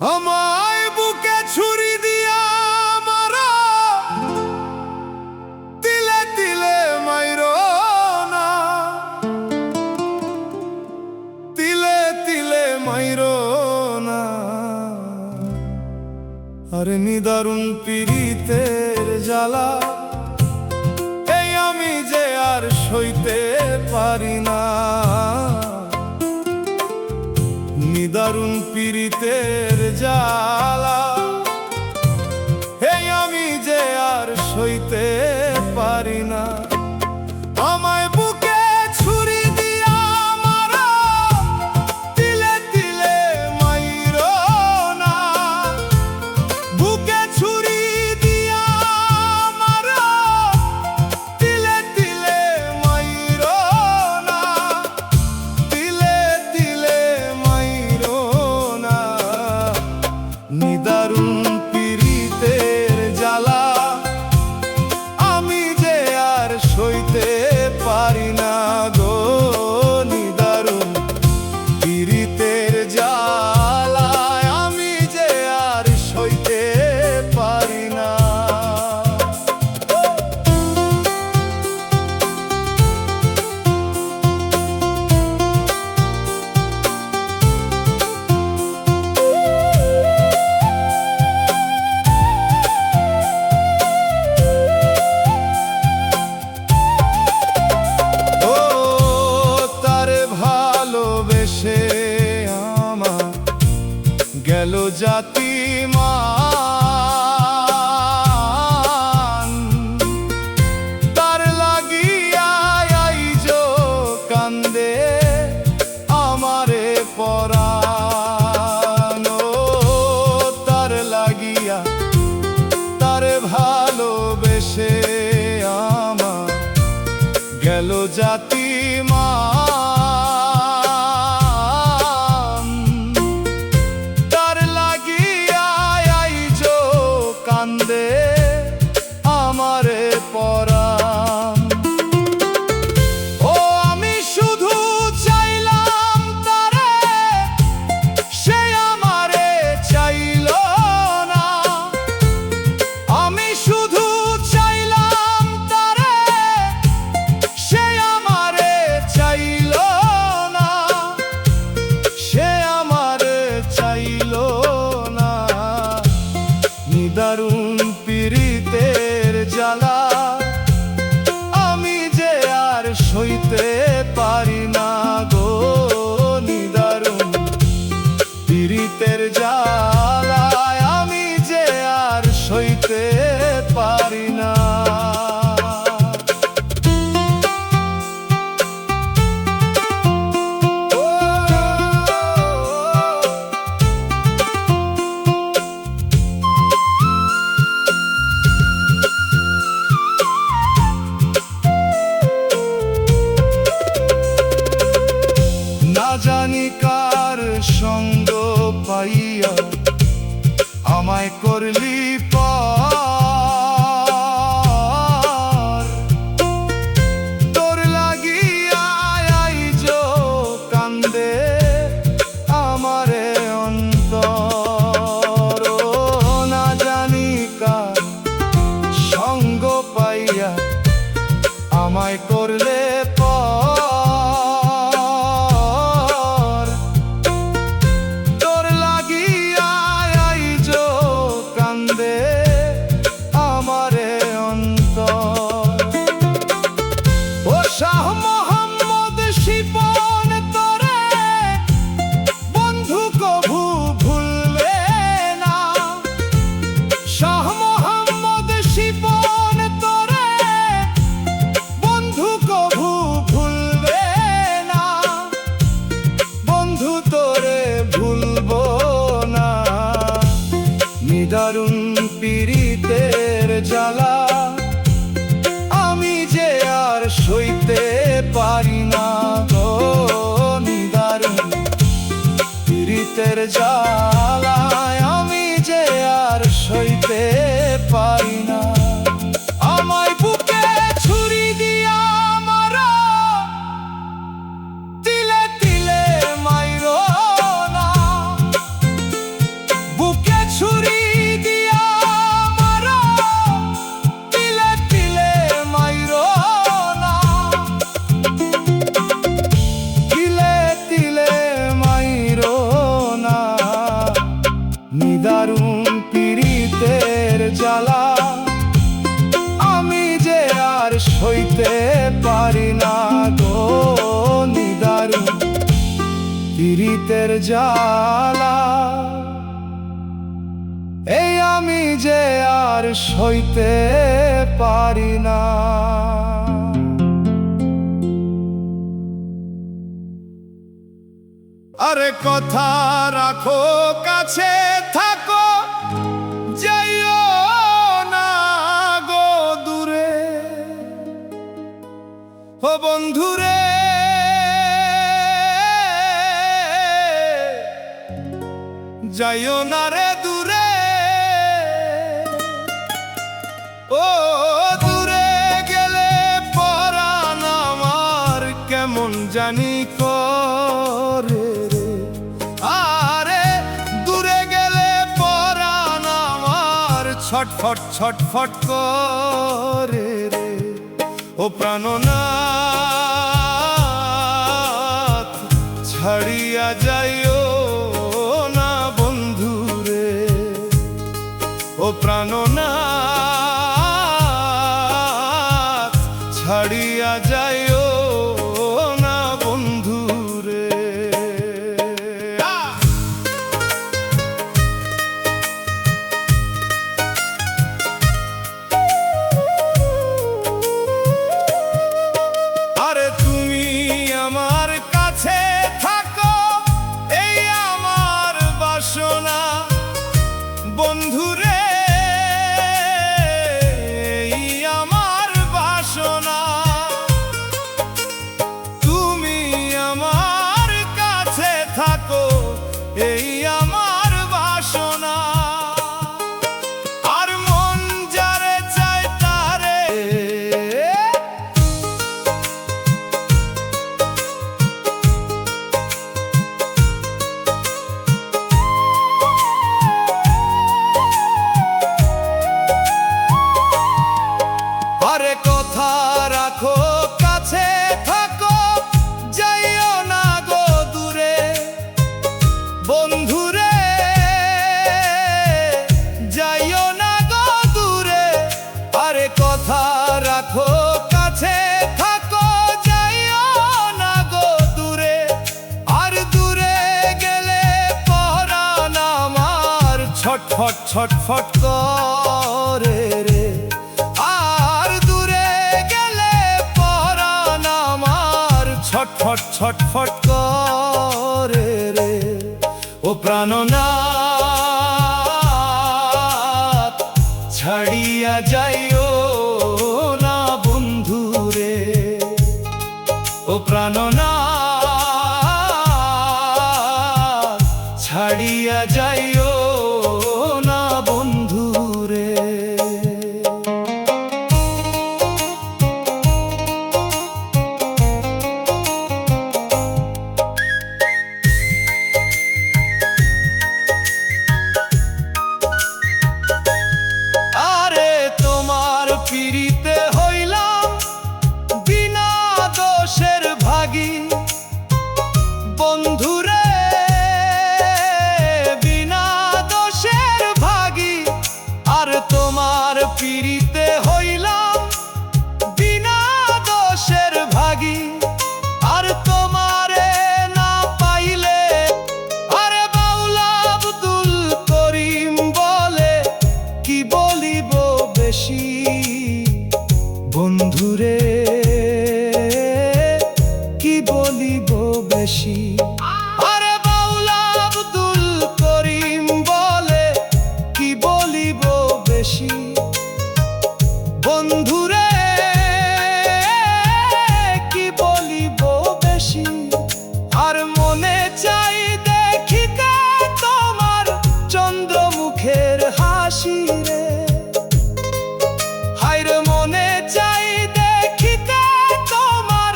আমায় বুকে ছুরি দিয়া মারো, তিলে তিলে মাইরো না, তিলে তিলে মাইরো না। আরে নিদারুণ পীড়িতের জ্বালা, এই আমি যে আর সইতে পারি না। নিদারুণ পীড়িতের জ্বালা, এই আমি যে আর সইতে পারি না। আমায় বুকে ছুরি দিয়া মারো, তিলে তিলে মাইরো না, বুকে ছুরি দিয়া মারো, তিলে তিলে মাইরো না, তিলে তিলে মাইরো না। নিদারুণ পীড়িতের জ্বালা, আমি যে আর সইতে পারি না গো। নিদারুণ পীড়িতের জ্বালা, আমি যে আর সইতে পারি না। ও তারে ভালোবেসে আমার গেল জাতি মান, তার লাগিয়া আইজো কান্দে আমারে পরাণ। ও তার লাগিয়া, তারে ভালোবেসে আমার গেল জাতি মান, তার লাগিয়া আইজো কান্দে আমারে পরাণ। ও আমি শুধু চাইলাম তারে, সে আমারে চাইল না। আমি শুধু চাইলাম তারে, সে আমারে চাইল না, সে আমারে চাইল না। নিদারুণ পীড়িতের জ্বালা, আমি যে আর সইতে পারি না গো। নিদারুণ পীড়িতের জ্বালা, আমি যে আর সইতে পারি না। না জানি কার সঙ্গ পাইয়া আমায় করলি পার, তোর লাগিয়া আইজো কান্দে আমারে অন্তর। ও না জানি কার সঙ্গ পাইয়া আমায় করলে পর, তোর লাগিয়া আইজো কান্দে আমারে অন্তর। ও শাহ মোহাম্মদ শিপন তোরে বন্ধু কভু ভুলবে না। শাহ মোহাম্মদ শিপন তোরে বন্ধু কভু ভুলবে না, বন্ধু তোরে ভুলবো না। নিদারুণ পীড়িতের জ্বালা, আমি যে আর সইতে পারি না গো। নিদারুণ পীড়িতের জ্বালা, আমি যে আর সইতে পারি না। আমায় বুকে ছুরি দিয়া মারো, তিলে তিলে মাইরো না, নিদারুণ পীড়িতের জ্বালা আমি যে আর সইতে পারি না গো, নিদারুণ পীড়িতের জ্বালা এই আমি যে আর সইতে পারি না। আরে কথা রাখো, কাছে থাকো, যাইও না গো দূরে, ও বন্ধুরে যাইও না রে দূরে, ও দূরে গেলে পরাণ আমার কেমন জানি করে রে, আরে দূরে গেলে পরাণ আমার ছটফট ছটফট করে রে, ও প্রাণনাথ ছাড়িয়া যাইও না বন্ধুরে, ও প্রাণনাথ ছাড়িয়া যাইও না বন্ধুরে। আরে তুমি আমার কাছে থাকো, এই আমার বাসনা বন্ধুরে, এই আমার বাসনা। তুমি আমার কাছে থাকো, এই আমার বাসনা। আর মন যারে চায় তারে আরে কথা রাখো, কাছে থাকো, যাইও না গো দূরে, বন্ধুরে যাইও না গো দূরে। আরে কথা রাখো, কাছে থাকো, যাইও না গো দূরে, আর দূরে গেলে পরাণ আমার ছটফট ছটফট করে রে, আর দূরে গেলে পরাণ আমার ছটফট ছটফট করে রে, ও প্রাণনাথ ছাড়িয়া যাইও না বন্ধুরে, ও প্রাণনাথ ছাড়িয়া যাইও না বন্ধুরে। আরে তোমার পিড়িতে হইলাম বিনা দোষের ভাগী বন্ধুরে, বিনা দোষের ভাগী। আর তোমার পিড়িতে হইলাম বিনা দোষের ভাগী, আর তোমারে না পাইলে আরে বাউলা আব্দুল করিম বলে কি বলিব বেশি বন্ধুরে, কি বলিব বেশি। আরে বাউলা আব্দুল করিম বলে কি বলিব বেশি বন্ধুরে, কি বলিব বেশি। আর মনে চাই দেখিতে তোমার চন্দ্রমুখের হাসি রে, হায়রে মনে চাই দেখিতে তোমার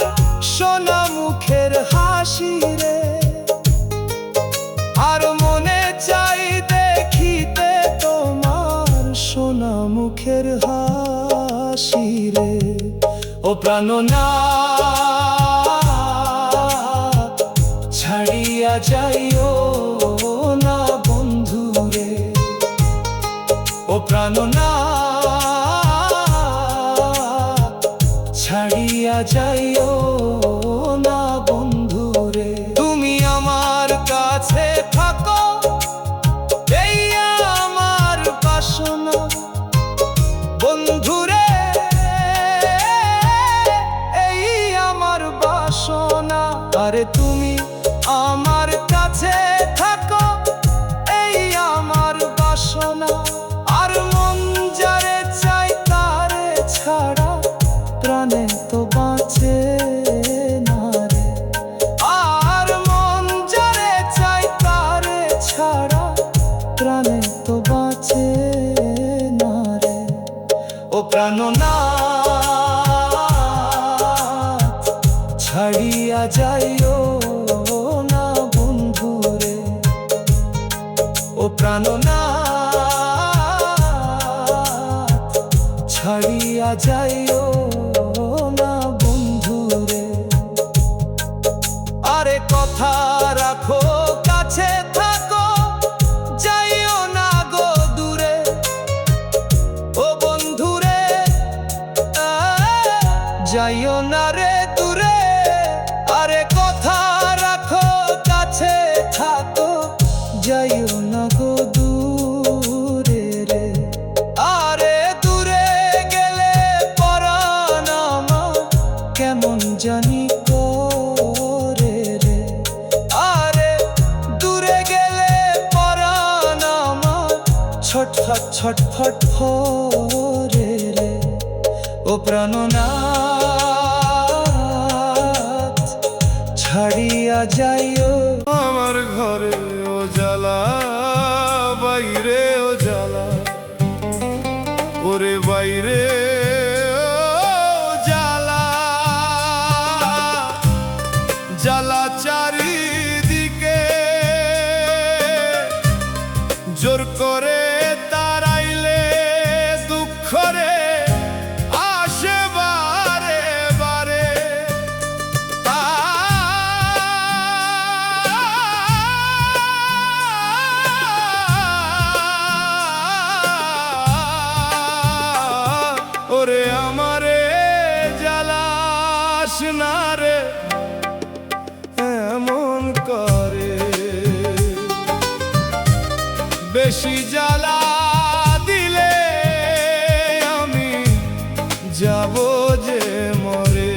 সোনা মুখের হাসি রে, আর মনে চাই দেখিতে তোমার সোনা মুখের হাসি রে, ও প্রাণনাথ ছাড়িয়া যাইও না বন্ধুরে, ও প্রাণনাথ ছাড়িয়া যাইও না বন্ধুরে। তুমি আমার কাছে থাকো, এই আমার বাসনা বন্ধুরে, এই আমার বাসনা। আরে তুমি আমার কাছে থাকো, এই আমার বাসনা। আর মন যারে চাই তারে ছাড়া প্রাণে তো বাঁচে না রে। আর মন যারে চাই তারে ছাড়া প্রাণে তো বাঁচে না রে। ও প্রাণনাথ ছাড়িয়া যাইও না বন্ধুরে। ও প্রাণনাথ ছাড়িয়া যাইও না বন্ধুরে। আরে কথা রাখো, কাছে থাকো, যাইও না গো দূরে। ও বন্ধুরে যাইও না রে দূরে। আরে কথা রাখো, কাছে থাকো, যাইও না গো দূরে রে। আরে দূরে গেলে পরাণ আমার কেমন জানি করে রে। আরে দূরে গেলে পরাণ আমার ছটফট ছটফট করে রে। ও প্রাণনাথ ছাড়িয়া যাইও। আমার ঘরে ও জ্বালা, বাইরে ও জ্বালা, ওরে বাইরে ও জ্বালা, জ্বালা চারিদিকে জোর করে তারাইলে দুঃখ রে আসে বারে বারে। ওরে আমারে জ্বালাস না রে এমন করে। বেশি জ্বালা দিলে আমি যাব যে মরে।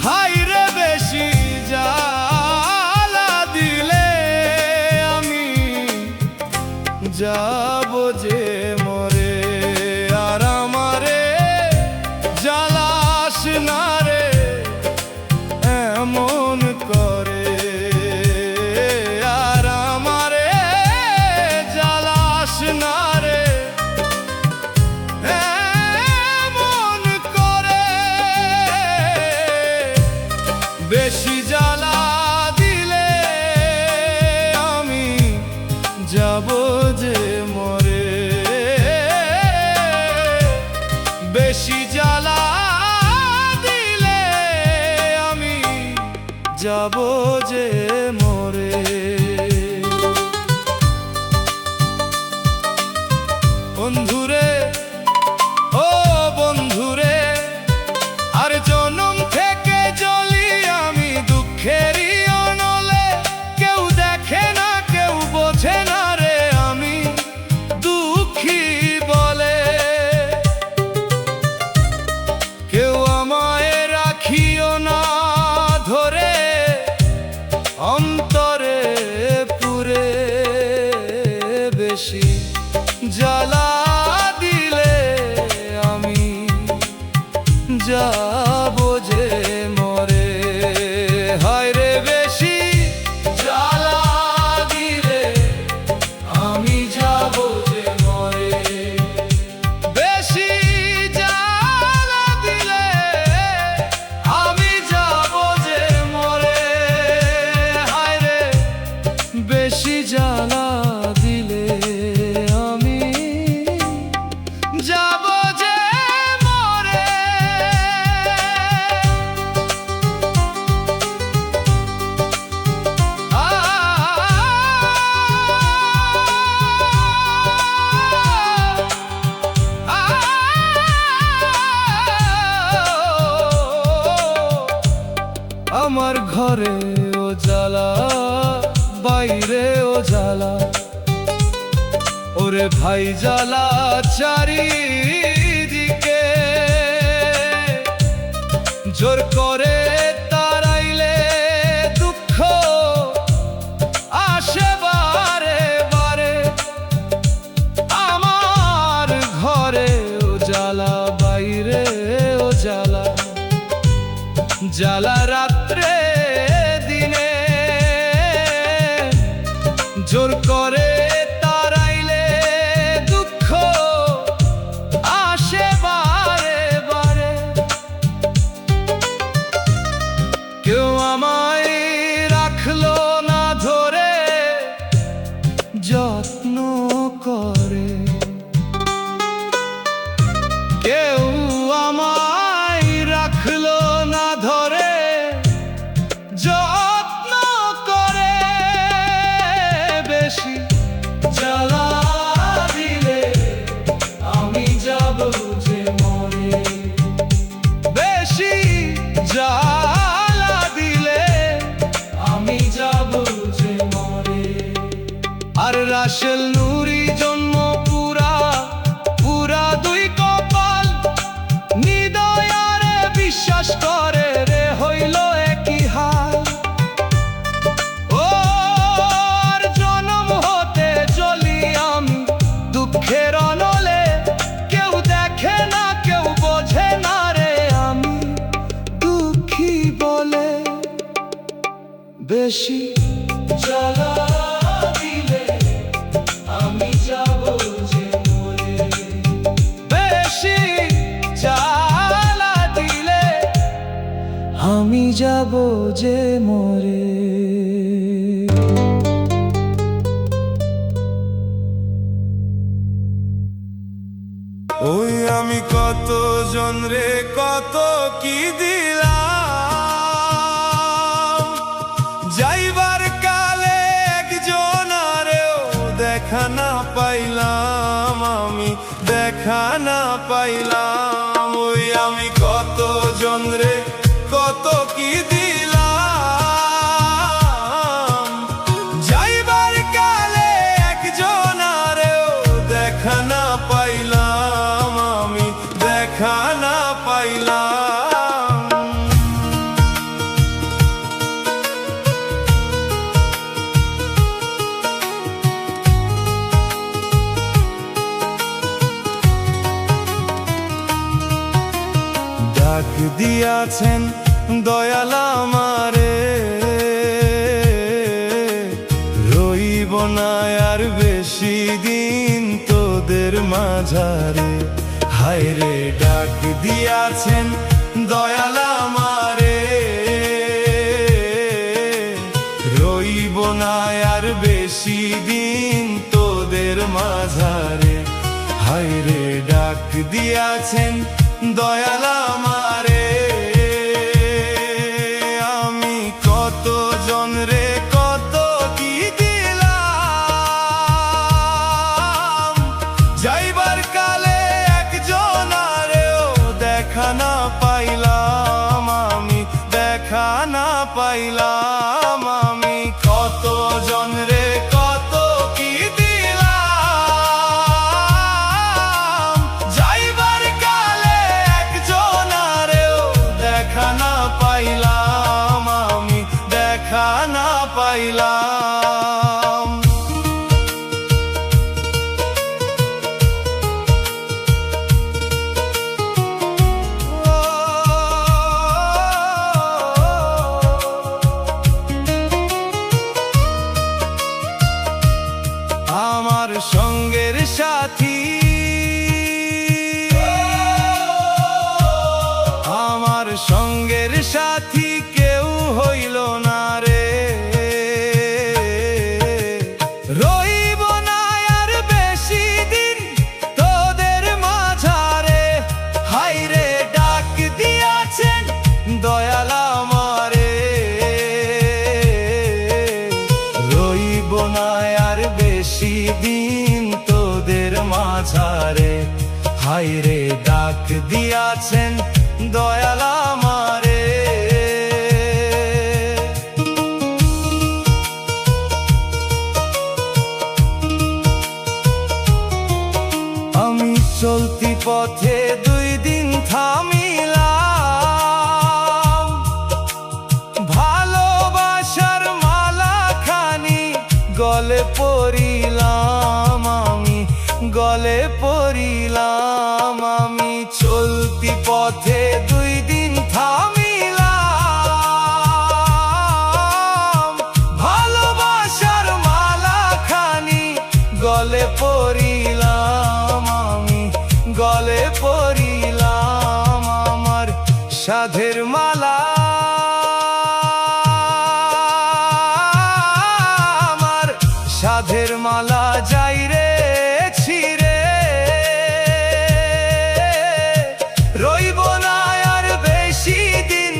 হাই রে বেশি জ্বালা দিলে আমি যাব যে মরে। আর আমারে জ্বালাস না রে এমন করে। আর আমারে জ্বালাস না রে এমন করে। বেশি জ্বালা দিলে আমি যাব যে মরে। বেশি জ্বালা দিলে আমি যাব যে মরে। বন্ধুরে ও বন্ধুরে, আর জনম থেকে জ্বলি আমি দুঃখেরই অনলে। কেউ দেখে না, কেউ বোঝে না রে আমি দুঃখী বলে। কেউ আমায় রাখিও না ধরে, অন্তরে পুরে। বেশি জ্বালা দিলে আমি যাব যে মরে। হায় রে বেশি জ্বালা দিলে আমি যাব যে মরে। বেশি জ্বালা দিলে আমি যাব যে মরে। হায় রে বেশি জ্বালা দিলে আমি ঘরে ও জ্বালা, বাইরে ও জ্বালা, ওরে ভাই জ্বালা চারিদিকে। জোর করে তাড়াইলে দুঃখ আসে বারে বারে, আমার ঘরে ও জ্বালা, বাইরে ও জ্বালা, জ্বালা রাত্রে দিনে। জোর করে তাড়াইলে দুঃখ আসে বারে বারে। কেউ আমায় রাখলো না ধরে, যত্ন করে। কেউ আমায় রাখলো না ধরে, যত্ন করে। বেশি জ্বালা দিলে আমি যাব যে মরে, বেশি জ্বালা দিলে আমি যাব যে মরে। আর রাসেল নুরি জন্ম পুরা পুরা দুই কপাল, নিদয়ারে বিশ্বাস করে রে হইল একই হাল। ওর জনম হতে জ্বলি আমি দুঃখের অনলে, কেউ দেখে না কেউ বোঝে না রে আমি দুঃখী বলে। বেশি জ্বালা দিলে আমি যাব যে মরে, বেশি জ্বালা দিলে আমি যাব যে মরে। ওই আমি কত জন রে কত কি দিলাম, যাইবার কালে একজন আরেও দেখা না পাইলাম, আমি দেখা না পাইলাম। ওই আমি কত জন রে কত কি দিলাম, যাইবার কালে একজন আরেও দেখা না পাইলাম, আমি দেখা না পাইলাম। ডাক দিয়াছেন দয়াল আমারে, রইব না আর বেশি দিন তোদের মাঝারে। হায় রে ডাক দিয়াছেন দয়াল আমারে, রইব না আর বেশি দিন তোদের মাঝারে। হায় রে ডাক দিয়াছেন দয়াল আমারে, আমি কত জন রে কত কি দিলাম, যাইবার কালে একজন আরেও দেখা না পাইলাম, আমি দেখা না পাইলাম। আমি কত জন রে কত কি দিলাম, যাইবার কালে একজন আরেও দেখা না পাইলাম, আমি দেখা না পাইলাম। আমার সঙ্গের সাথী, আমার সঙ্গের সাথী কেউ হইল না রে, রইব না আর বেশি দিন তোদের মাঝারে। হায় রে ডাক দিয়াছেন দয়াল আমারে, রইব না আর বেশি দিন তোদের মাঝারে। হায় রে ডাক দিয়াছেন দয়াল আমারে, চলতি পথে দুই দিন থামিলাম, ভালোবাসার মালা খানি গলে পরিলাম আমি, গলে পরিলাম আমি। চলতি পথে দুই দিন থামিলাম, ভালোবাসার মালা খানি গলে পরিলাম আমি, গলে পরিলাম। আমার সাধের মালা, আমার সাধের মালা যাই রে ছিড়ে, রইব না আর বেশি দিন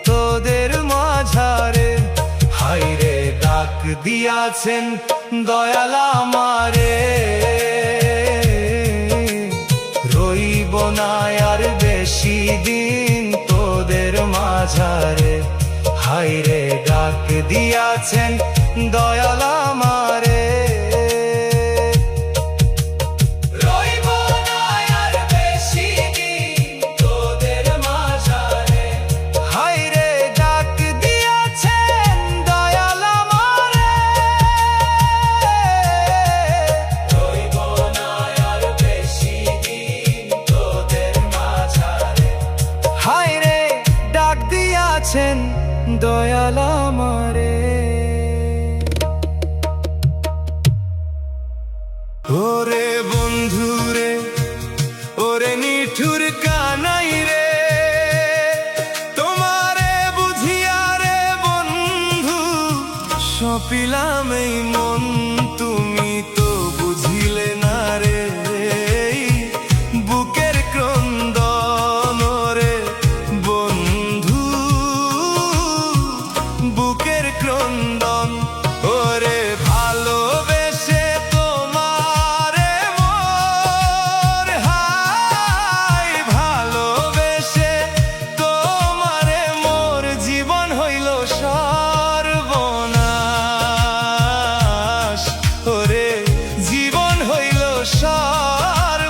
তোদের মাঝারে। হায়রে ডাক দিয়াছেন দয়াল আমারে, রইব না আর বেশি দিন তোদের মাঝারে। হায়রে ডাক দিয়াছেন দয়াল আমারে, রইব না আর বেশি দিন তোদের মাঝারে। হায়রে ডাক দিয়াছেন দয়াল আমারে, রইব না আর বেশি দিন তোদের মাঝারে। হায়রে ডাক দিয়াছেন দয়াল আমারে। ওরে বন্ধু রে, ওরে নিঠুর কানাই রে, তোমারে বুঝিয়া রে বন্ধু সপিলাম এই মন, তুমি তো বুঝিলে না রে বুকের ক্রন্দন রে বন্ধু, বুকের ক্রন্দন। ওরে ভালোবেসে তোমারে মোর, হাই ভালোবেসে তোমারে মোর জীবন হইল সর্বনাশ, ওরে জীবন হইল সর্বনাশ।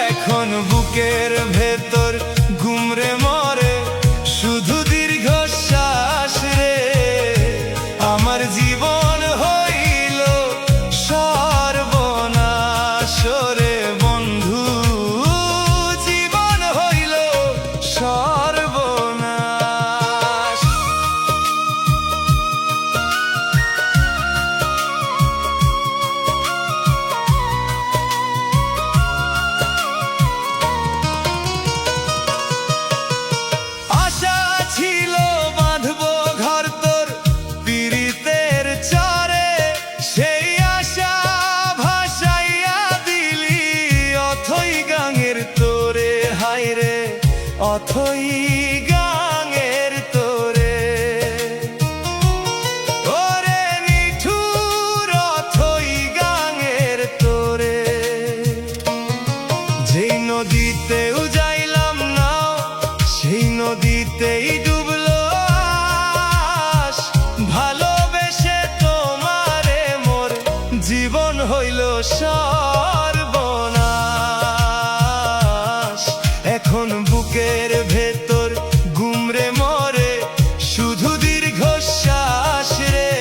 এখন বুকের ভেতর ঘুমরে মরে শুধু দীর্ঘশ্বাস রে, আমার জীবন হইল সর্বনাশ রে বন্ধু, জীবন হইল সর্বনাশ। আশা ছিল বাঁধবো ঘর তোর পীড়িতের চরে, সেই আশা ভাসাইয়া দিলি অথই গাঙের তোরে। হায়রে অথই গাঙের তোরে, ওরে নিঠুর অথই গাঙের তোরে। যেই নদীতেও যাইলাম না সেই নদীতেই ডুবলো আশ, ভালোবেসে তোমারে মোর জীবন হইল সর্বনাশ। এখন বুকের ভেতর ঘুমরে মরে শুধু দীর্ঘশ্বাস রে,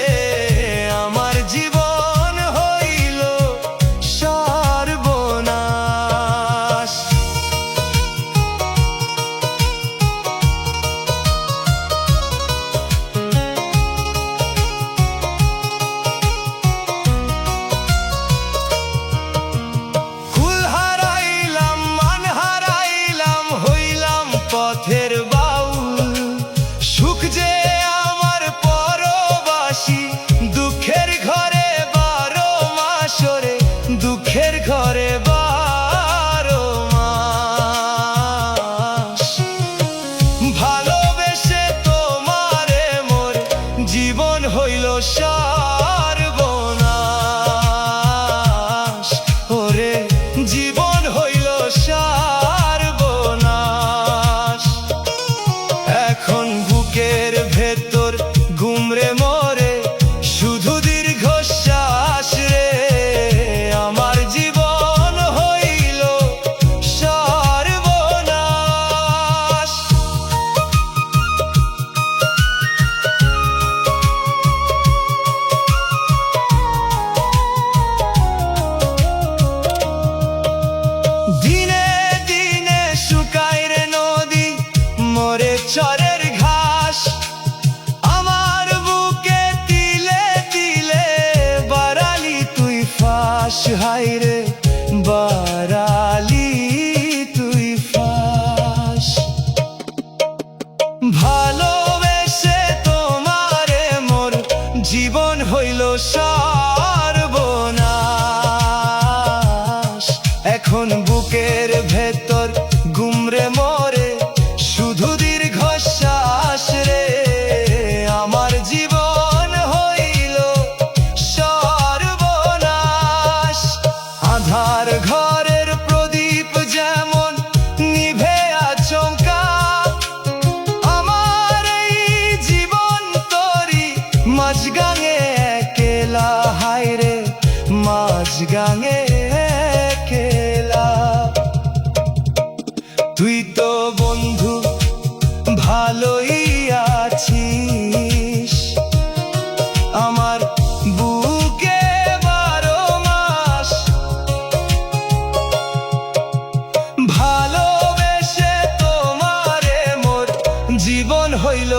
আমার জীবন হইল সর্বনাশ। ফাঁস হাইরে বারালি তুই ফাঁস ভালোবেসে তোমারে মোর জীবন হইল সর্বনাশ এখন বুকের ভেতর গুমরে মরে শুধু দীর্ঘশ্বাস রে আমার জীবন হইল সর্বনাশ আধার ঘরের প্রদীপ যেমন নিভে আচমকা আমার এই জীবন তরি মাঝগাঙে একলা হায়রে মাঝগাঙে একলা তুই তো বন্ধু ভালোই আছিস আমার বুকে 12 মাস ভালোবেসে তোমারে মোর জীবন হইল